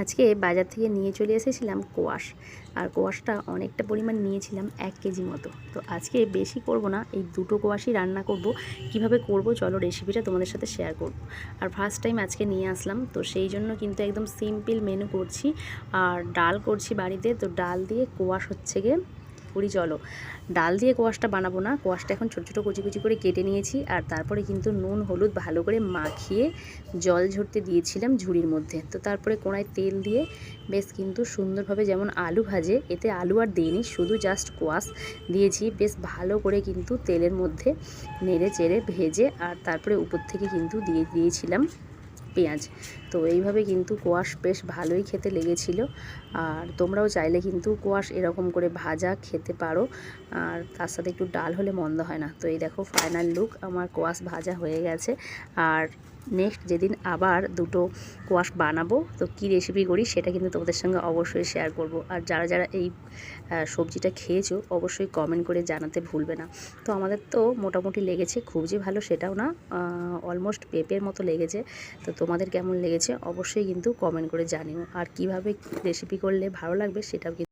আজকে বাজার থেকে নিয়ে চলে এসেছিলাম কোয়াশ, আর কোয়াশটা অনেকটা পরিমাণ নিয়েছিলাম 1 কেজি মতো। তো আজকে বেশি করব না, এই দুটো কোয়াশই রান্না করব। কিভাবে করব চলো রেসিপিটা তোমাদের সাথে শেয়ার করব। আর ফার্স্ট টাইম আজকে নিয়ে আসলাম, তো সেই জন্য কিন্তু একদম সিম্পল মেনু করছি। আর ডাল করছি বাড়িতে, তো ডাল দিয়ে কোয়াশ হচ্ছে গিয়ে করি। চলো, ডাল দিয়ে কোয়াশটা বানাবো না, কোয়াশটা এখন ছোটো ছোটো কুচি কুচি করে কেটে নিয়েছি। আর তারপরে কিন্তু নুন হলুদ ভালো করে মাখিয়ে জল ঝরতে দিয়েছিলাম ঝুড়ির মধ্যে। তো তারপরে কড়ায় তেল দিয়ে বেশ কিন্তু সুন্দরভাবে, যেমন আলু ভাজে, এতে আলু আর দিইনি, শুধু জাস্ট কোয়াশ দিয়েছি। বেশ ভালো করে কিন্তু তেলের মধ্যে নেড়ে চেড়ে ভেজে, আর তারপরে উপর থেকে কিন্তু দিয়ে দিয়েছিলাম পেঁয়াজ। তো এইভাবে কিন্তু কোয়াশ বেশ ভালোই খেতে লেগেছিল। আর তোমরাও চাইলে কিন্তু কোয়াশ এরকম করে ভাজা খেতে পারো, আর তার সাথে একটু ডাল হলে মন্দ হয় না। তো এই দেখো ফাইনাল লুক, আমার কোয়াশ ভাজা হয়ে গেছে। আর নেক্সট যেদিন আবার দুটো কোয়াশ বানাবো, তো কী রেসিপি করি সেটা কিন্তু তোমাদের সঙ্গে অবশ্যই শেয়ার করব। আর যারা যারা এই সবজিটা খেয়েছো অবশ্যই কমেন্ট করে জানাতে ভুলবে না। তো আমাদের তো মোটামুটি লেগেছে, খুব যে ভালো সেটাও না, অলমোস্ট পেঁপের মতো লেগেছে। তো তোমাদের কেমন লেগেছে অবশ্যই কিন্তু কমেন্ট করে জানিও। আর কিভাবে রেসিপি করলে ভালো লাগবে সেটাও